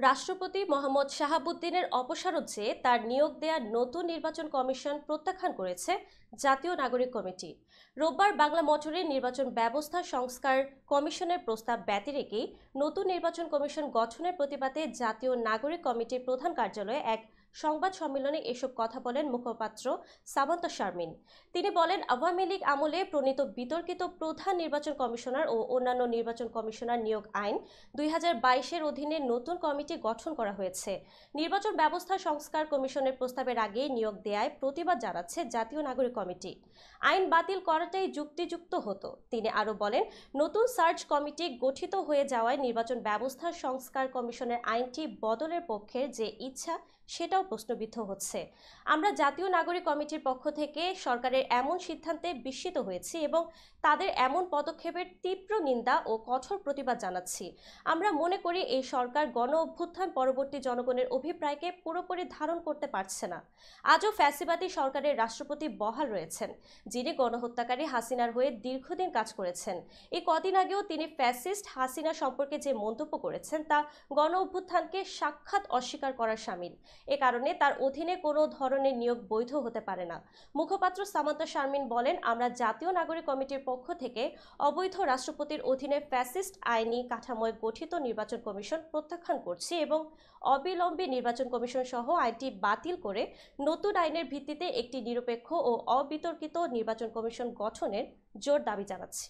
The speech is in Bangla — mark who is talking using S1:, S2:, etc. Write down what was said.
S1: রাষ্ট্রপতি মোহাম্মদ শাহাবুদ্দিনের অপসারণ চেয়ে তার নিয়োগ দেয়া নতুন নির্বাচন কমিশন প্রত্যাখ্যান করেছে জাতীয় নাগরিক কমিটি। রোববার বাংলা মোটরে নির্বাচন ব্যবস্থা সংস্কার কমিশনের প্রস্তাব ব্যতি রেখেই নতুন নির্বাচন কমিশন গঠনের প্রতিবাদে জাতীয় নাগরিক কমিটির প্রধান কার্যালয়ে এক সংবাদ সম্মেলনে এসব কথা বলেন মুখপাত্র সামান্তা শারমিন। তিনি বলেন, আওয়ামী লীগ আমলে প্রণীত বিতর্কিত প্রধান নির্বাচন কমিশনার ও অন্যান্য নির্বাচন কমিশনার নিয়োগ আইন 2022-এর অধীনে নতুন কমিটি গঠন করা হয়েছে। নির্বাচন ব্যবস্থা সংস্কার কমিশনের প্রস্তাবের আগে নিয়োগ দেয়ায় প্রতিবাদ জানাচ্ছে জাতীয় নাগরিক কমিটি। আইন বাতিল করাটাই যুক্তিযুক্ত হতো। তিনি আরো বলেন, নতুন সার্চ কমিটি গঠিত হয়ে যাওয়ায় নির্বাচন ব্যবস্থা সংস্কার কমিশনের আইনটি বদলের পক্ষে যে ইচ্ছা সেটাও প্রশ্নবিদ্ধ হচ্ছে। আমরা জাতীয় নাগরিক কমিটির পক্ষ থেকে সরকারের এমন সিদ্ধান্তে বিস্মিত হয়েছি এবং তাদের এমন পদক্ষেপের তীব্র নিন্দা ও কঠোর প্রতিবাদ জানাচ্ছি। আমরা মনে করি এই সরকার গণ অভ্যুত্থান পরবর্তী জনগণের অভিপ্রায়কে পুরোপুরি ধারণ করতে পারছে না। আজও ফ্যাসিবাদী সরকারের রাষ্ট্রপতি বহাল রয়েছেন, যিনি গণহত্যাকারী হাসিনার হয়ে দীর্ঘদিন কাজ করেছেন। এই কদিন আগেও তিনি ফ্যাসিস্ট হাসিনা সম্পর্কে যে মন্তব্য করেছেন তা গণ অভ্যুত্থানকে সাক্ষাৎ অস্বীকার করার শামিল। এ কারণে তার অধীনে কোনো ধরনের নিয়োগ বৈধ হতে পারে না। মুখপাত্র সামান্তা শারমিন বলেন, আমরা জাতীয় নাগরিক কমিটির পক্ষ থেকে অবৈধ রাষ্ট্রপতির অধীনে ফ্যাসিস্ট আইনি কাঠামোয় গঠিত নির্বাচন কমিশন প্রত্যাখ্যান করছি এবং অবিলম্বে নির্বাচন কমিশন সহ আইনটি বাতিল করে নতুন আইনের ভিত্তিতে একটি নিরপেক্ষ ও অবিতর্কিত নির্বাচন কমিশন গঠনের জোর দাবি জানাচ্ছি।